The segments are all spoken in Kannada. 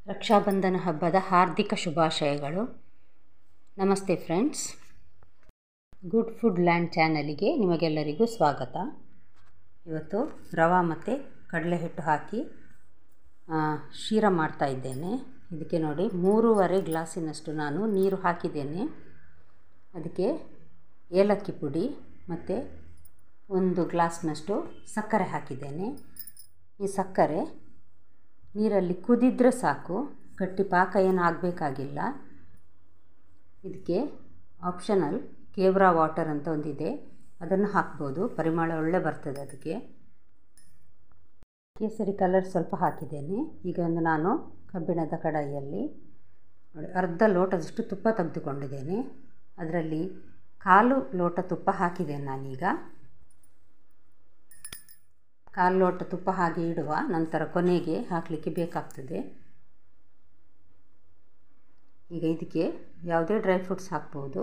ರಕ್ಷಾಬಂಧನ ಹಬ್ಬದ ಹಾರ್ದಿಕ ಶುಭಾಶಯಗಳು. ನಮಸ್ತೆ ಫ್ರೆಂಡ್ಸ್, ಗುಡ್ ಫುಡ್ ಲ್ಯಾಂಡ್ ಚಾನಲಿಗೆ ನಿಮಗೆಲ್ಲರಿಗೂ ಸ್ವಾಗತ. ಇವತ್ತು ರವೆ ಮತ್ತು ಕಡಲೆ ಹಿಟ್ಟು ಹಾಕಿ ಶೀರ ಮಾಡ್ತಾ ಇದ್ದೇನೆ. ಇದಕ್ಕೆ ನೋಡಿ 3.5 ಗ್ಲಾಸಿನಷ್ಟು ನಾನು ನೀರು ಹಾಕಿದ್ದೇನೆ. ಅದಕ್ಕೆ ಏಲಕ್ಕಿ ಪುಡಿ ಮತ್ತು 1 ಗ್ಲಾಸ್ನಷ್ಟು ಸಕ್ಕರೆ ಹಾಕಿದ್ದೇನೆ. ಈ ಸಕ್ಕರೆ ನೀರಲ್ಲಿ ಕುದಿದ್ರೆ ಸಾಕು, ಗಟ್ಟಿ ಪಾಕ ಏನು ಆಗಬೇಕಾಗಿಲ್ಲ. ಇದಕ್ಕೆ ಆಪ್ಷನಲ್ ಕೇವ್ರಾ ವಾಟರ್ ಅಂತ ಒಂದಿದೆ, ಅದನ್ನು ಹಾಕ್ಬೋದು, ಪರಿಮಳ ಒಳ್ಳೆ ಬರ್ತದೆ. ಅದಕ್ಕೆ ಕೇಸರಿ ಕಲರ್ ಸ್ವಲ್ಪ ಹಾಕಿದ್ದೇನೆ. ಈಗ ನಾನು ಕಬ್ಬಿಣದ ಕಡಾಯಿಯಲ್ಲಿ ನೋಡಿ ಅರ್ಧ ಲೋಟದಷ್ಟು ತುಪ್ಪ ತೆಗೆದುಕೊಂಡಿದ್ದೇನೆ. ಅದರಲ್ಲಿ 1/4 ಲೋಟ ತುಪ್ಪ ಹಾಕಿದ್ದೇನೆ ನಾನೀಗ. 1/4 ಲೋಟ ತುಪ್ಪ ಹಾಗೆ ಇಡುವ, ನಂತರ ಕೊನೆಗೆ ಹಾಕಲಿಕ್ಕೆ ಬೇಕಾಗ್ತದೆ. ಈಗ ಇದಕ್ಕೆ ಯಾವುದೇ ಡ್ರೈ ಫ್ರೂಟ್ಸ್ ಹಾಕ್ಬೋದು.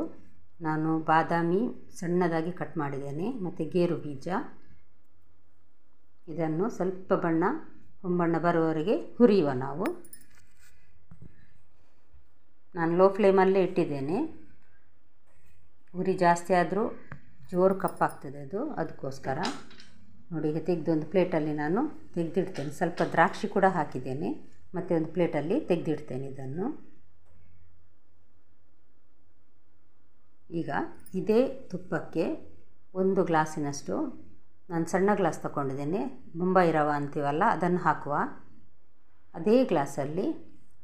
ನಾನು ಬಾದಾಮಿ ಸಣ್ಣದಾಗಿ ಕಟ್ ಮಾಡಿದ್ದೇನೆ ಮತ್ತು ಗೇರು ಬೀಜ. ಇದನ್ನು ಸ್ವಲ್ಪ ಹೊಂಬಣ್ಣ ಬರುವವರೆಗೆ ಹುರಿಯುವ ನಾವು. ನಾನು ಲೋ ಫ್ಲೇಮಲ್ಲೇ ಇಟ್ಟಿದ್ದೇನೆ. ಉರಿ ಜಾಸ್ತಿ ಆದರೂ ಜೋರು ಕಪ್ಪಾಗ್ತದೆ ಅದಕ್ಕೋಸ್ಕರ ನೋಡಿ. ಈಗ ತೆಗೆದೊಂದು ಪ್ಲೇಟಲ್ಲಿ ನಾನು ತೆಗೆದಿಡ್ತೇನೆ. ಸ್ವಲ್ಪ ದ್ರಾಕ್ಷಿ ಕೂಡ ಹಾಕಿದ್ದೇನೆ ಮತ್ತು ಒಂದು ಪ್ಲೇಟಲ್ಲಿ ತೆಗೆದಿಡ್ತೇನೆ ಇದನ್ನು. ಈಗ ಇದೇ ತುಪ್ಪಕ್ಕೆ 1 ಗ್ಲಾಸಿನಷ್ಟು ನಾನು ಸಣ್ಣ ಗ್ಲಾಸ್ ತಗೊಂಡಿದ್ದೇನೆ, ಮುಂಬೈ ರವೆ ಅಂತೀವಲ್ಲ, ಅದನ್ನು ಹಾಕುವ. ಅದೇ ಗ್ಲಾಸಲ್ಲಿ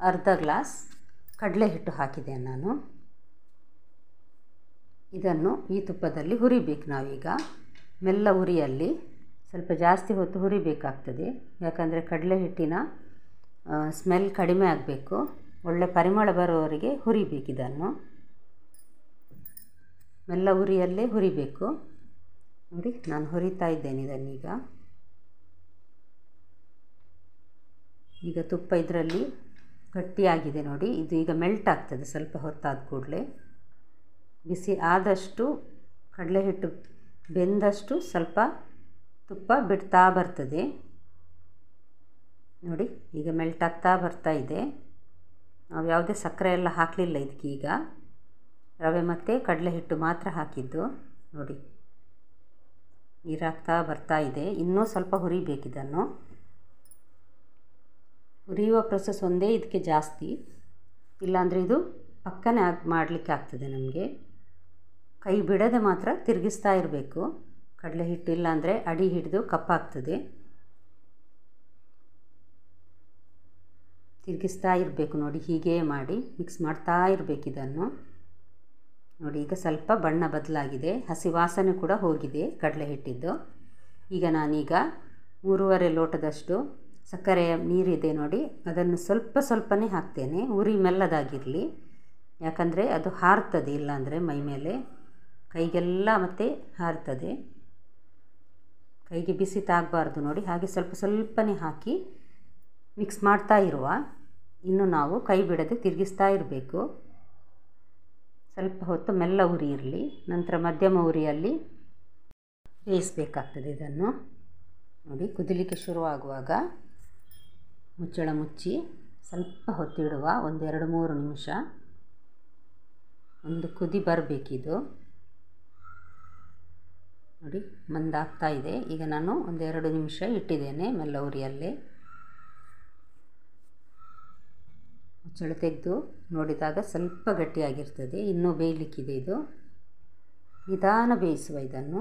ಅರ್ಧ ಗ್ಲಾಸ್ ಕಡಲೆ ಹಿಟ್ಟು ಹಾಕಿದ್ದೇನೆ ನಾನು. ಇದನ್ನು ಈ ತುಪ್ಪದಲ್ಲಿ ಹುರಿಬೇಕು ನಾವೀಗ. ಮೆಲ್ಲ ಉರಿಯಲ್ಲಿ ಸ್ವಲ್ಪ ಜಾಸ್ತಿ ಹೊತ್ತು ಹುರಿಬೇಕಾಗ್ತದೆ, ಯಾಕಂದರೆ ಕಡಲೆ ಹಿಟ್ಟಿನ ಸ್ಮೆಲ್ ಕಡಿಮೆ ಆಗಬೇಕು. ಒಳ್ಳೆ ಪರಿಮಳ ಬರೋವರೆಗೆ ಹುರಿಬೇಕು. ಇದನ್ನು ಮೆಲ್ಲ ಉರಿಯಲ್ಲೇ ಹುರಿಬೇಕು. ನೋಡಿ ನಾನು ಹುರಿತಾ ಇದ್ದೇನೆ ಇದನ್ನೀಗ. ಈಗ ತುಪ್ಪ ಇದರಲ್ಲಿ ಗಟ್ಟಿಯಾಗಿದೆ ನೋಡಿ. ಇದು ಈಗ ಮೆಲ್ಟ್ ಆಗ್ತದೆ ಸ್ವಲ್ಪ ಹೊತ್ತಾದ ಕೂಡಲೇ. ಬಿಸಿ ಆದಷ್ಟು ಕಡಲೆ ಹಿಟ್ಟು ಬೆಂದಷ್ಟು ಸ್ವಲ್ಪ ತುಪ್ಪ ಬಿಡ್ತಾ ಬರ್ತದೆ ನೋಡಿ. ಈಗ ಮೆಲ್ಟ್ ಆಗ್ತಾ ಬರ್ತಾ ಇದೆ. ನಾವು ಯಾವುದೇ ಸಕ್ಕರೆ ಎಲ್ಲ ಹಾಕಲಿಲ್ಲ ಇದಕ್ಕೀಗ, ರವೆ ಮತ್ತು ಕಡಲೆ ಹಿಟ್ಟು ಮಾತ್ರ ಹಾಕಿದ್ದು ನೋಡಿ. ನೀರಾಗ್ತಾ ಬರ್ತಾ ಇದೆ. ಇನ್ನೂ ಸ್ವಲ್ಪ ಹುರಿಬೇಕಿದನ್ನು. ಹುರಿಯುವ ಪ್ರೊಸೆಸ್ ಒಂದೇ ಇದಕ್ಕೆ ಜಾಸ್ತಿ, ಇಲ್ಲಾಂದರೆ ಇದು ಪಕ್ಕನೆ ಮಾಡಲಿಕ್ಕೆ ಆಗ್ತದೆ ನಮಗೆ. ಕೈ ಬಿಡದೆ ಮಾತ್ರ ತಿರುಗಿಸ್ತಾ ಇರಬೇಕು. ಕಡಲೆ ಹಿಟ್ಟು ಇಲ್ಲಾಂದರೆ ಅಡಿ ಹಿಡಿದು ಕಪ್ಪಾಗ್ತದೆ. ತಿರುಗಿಸ್ತಾ ಇರಬೇಕು ನೋಡಿ. ಹೀಗೆ ಮಾಡಿ ಮಿಕ್ಸ್ ಮಾಡ್ತಾ ಇರಬೇಕು ಇದನ್ನು ನೋಡಿ. ಈಗ ಸ್ವಲ್ಪ ಬಣ್ಣ ಬದಲಾಗಿದೆ, ಹಸಿ ವಾಸನೆ ಕೂಡ ಹೋಗಿದೆ ಕಡಲೆ ಹಿಟ್ಟಿದ್ದು. ಈಗ ನಾನೀಗ 3.5 ಲೋಟದಷ್ಟು ಸಕ್ಕರೆಯ ನೀರಿದೆ ನೋಡಿ, ಅದನ್ನು ಸ್ವಲ್ಪನೇ ಹಾಕ್ತೇನೆ. ಉರಿ ಮೆಲ್ಲದಾಗಿರಲಿ, ಯಾಕಂದರೆ ಅದು ಹಾರ್ತದೆ, ಇಲ್ಲಾಂದರೆ ಮೈ ಮೇಲೆ ಕೈಗೆಲ್ಲ ಮತ್ತೆ ಹಾರ್ತದೆ. ಕೈಗೆ ಬಿಸಿ ತಾಗಬಾರ್ದು ನೋಡಿ. ಹಾಗೆ ಸ್ವಲ್ಪನೇ ಹಾಕಿ ಮಿಕ್ಸ್ ಮಾಡ್ತಾ ಇರುವ. ಇನ್ನು ನಾವು ಕೈ ಬಿಡದೆ ತಿರುಗಿಸ್ತಾ ಇರಬೇಕು. ಸ್ವಲ್ಪ ಹೊತ್ತು ಮೆಲ್ಲ ಉರಿ ಇರಲಿ, ನಂತರ ಮಧ್ಯಮ ಉರಿಯಲ್ಲಿ ಬೇಯಿಸಬೇಕಾಗ್ತದೆ ಇದನ್ನು ನೋಡಿ. ಕುದಿಲಿಕ್ಕೆ ಶುರುವಾಗುವಾಗ ಮುಚ್ಚಳ ಮುಚ್ಚಿ ಸ್ವಲ್ಪ ಹೊತ್ತಿಡುವ, 1-2-3 ನಿಮಿಷ. ಒಂದು ಕುದಿ ಬರಬೇಕಿದು ನೋಡಿ. ಮಂದಾಗ್ತಾ ಇದೆ. ಈಗ ನಾನು 1-2 ನಿಮಿಷ ಇಟ್ಟಿದ್ದೇನೆ ಮೆಲ್ಲ ಉರಿಯಲ್ಲೇ. ಮುಚ್ಚಳ ತೆಗೆದು ನೋಡಿದಾಗ ಸ್ವಲ್ಪ ಗಟ್ಟಿಯಾಗಿರ್ತದೆ, ಇನ್ನೂ ಬೇಯಲಿಕ್ಕಿದೆ ಇದು. ನಿಧಾನ ಬೇಯಿಸುವ ಇದನ್ನು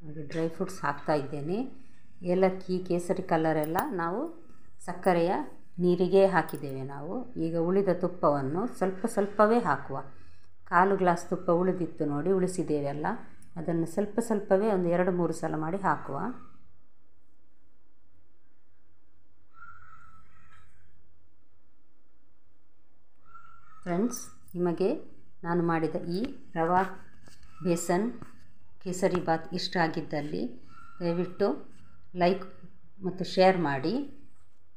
ನೋಡಿ. ಡ್ರೈ ಫ್ರೂಟ್ಸ್ ಹಾಕ್ತಾ ಇದ್ದೇನೆ. ಏಲಕ್ಕಿ, ಕೇಸರಿ ಕಲರೆಲ್ಲ ನಾವು ಸಕ್ಕರೆಯ ನೀರಿಗೆ ಹಾಕಿದ್ದೇವೆ ನಾವು. ಈಗ ಉಳಿದ ತುಪ್ಪವನ್ನು ಸ್ವಲ್ಪವೇ ಹಾಕುವ. 1/4 ಗ್ಲಾಸ್ ತುಪ್ಪ ಉಳಿದಿತ್ತು ನೋಡಿ, ಉಳಿಸಿದ್ದೇವೆಲ್ಲ, ಅದನ್ನು ಸ್ವಲ್ಪವೇ 1-2-3 ಸಲ ಮಾಡಿ ಹಾಕುವ. ಫ್ರೆಂಡ್ಸ್, ನಿಮಗೆ ನಾನು ಮಾಡಿದ ಈ ರವಾ ಬೇಸನ್ ಕೇಸರಿ ಬಾತ್ ಇಷ್ಟ ಆಗಿದ್ದಲ್ಲಿ ದಯವಿಟ್ಟು ಲೈಕ್ ಮತ್ತು ಶೇರ್ ಮಾಡಿ.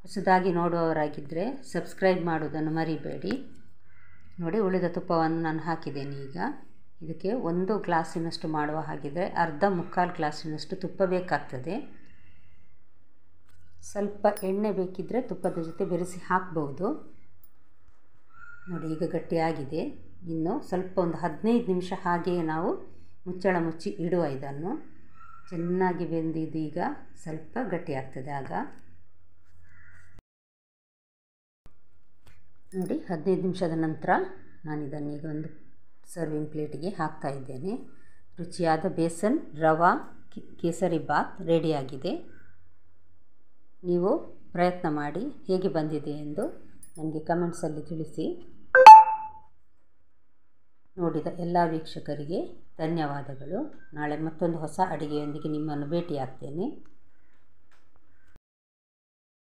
ಹೊಸದಾಗಿ ನೋಡುವವರಾಗಿದ್ದರೆ ಸಬ್ಸ್ಕ್ರೈಬ್ ಮಾಡೋದನ್ನು ಮರಿಬೇಡಿ ನೋಡಿ. ಉಳಿದ ತುಪ್ಪವನ್ನು ನಾನು ಹಾಕಿದ್ದೇನೆ. ಈಗ ಇದಕ್ಕೆ 1 ಗ್ಲಾಸಿನಷ್ಟು ಮಾಡುವ ಹಾಗಿದ್ದರೆ 1/2-3 ಗ್ಲಾಸಿನಷ್ಟು ತುಪ್ಪ ಬೇಕಾಗ್ತದೆ. ಸ್ವಲ್ಪ ಎಣ್ಣೆ ಬೇಕಿದ್ದರೆ ತುಪ್ಪದ ಜೊತೆ ಬೆರೆಸಿ ಹಾಕ್ಬೋದು. ನೋಡಿ ಈಗ ಗಟ್ಟಿಯಾಗಿದೆ. ಇನ್ನು ಸ್ವಲ್ಪ ಒಂದು 15 ನಿಮಿಷ ಹಾಗೆಯೇ ನಾವು ಮುಚ್ಚಳ ಮುಚ್ಚಿ ಇಡುವ. ಇದನ್ನು ಚೆನ್ನಾಗಿ ಬೆಂದಿದ್ದು ಈಗ ಸ್ವಲ್ಪ ಗಟ್ಟಿಯಾಗ್ತದೆ. ಆಗ ನೋಡಿ 15 ನಿಮಿಷದ ನಂತರ ನಾನು ಇದನ್ನೀಗ ಒಂದು ಸರ್ವಿಂಗ್ ಪ್ಲೇಟಿಗೆ ಹಾಕ್ತಾ ಇದ್ದೇನೆ. ರುಚಿಯಾದ ಬೇಸನ್ ರವಾ ಕೇಸರಿ ಬಾತ್ ರೆಡಿಯಾಗಿದೆ. ನೀವು ಪ್ರಯತ್ನ ಮಾಡಿ ಹೇಗೆ ಬಂದಿದೆ ಎಂದು ನನಗೆ ಕಮೆಂಟ್ಸಲ್ಲಿ ತಿಳಿಸಿ. ನೋಡಿದ ಎಲ್ಲ ವೀಕ್ಷಕರಿಗೆ ಧನ್ಯವಾದಗಳು. ನಾಳೆ ಮತ್ತೊಂದು ಹೊಸ ಅಡುಗೆಯೊಂದಿಗೆ ನಿಮ್ಮನ್ನು ಭೇಟಿಯಾಗ್ತೇನೆ.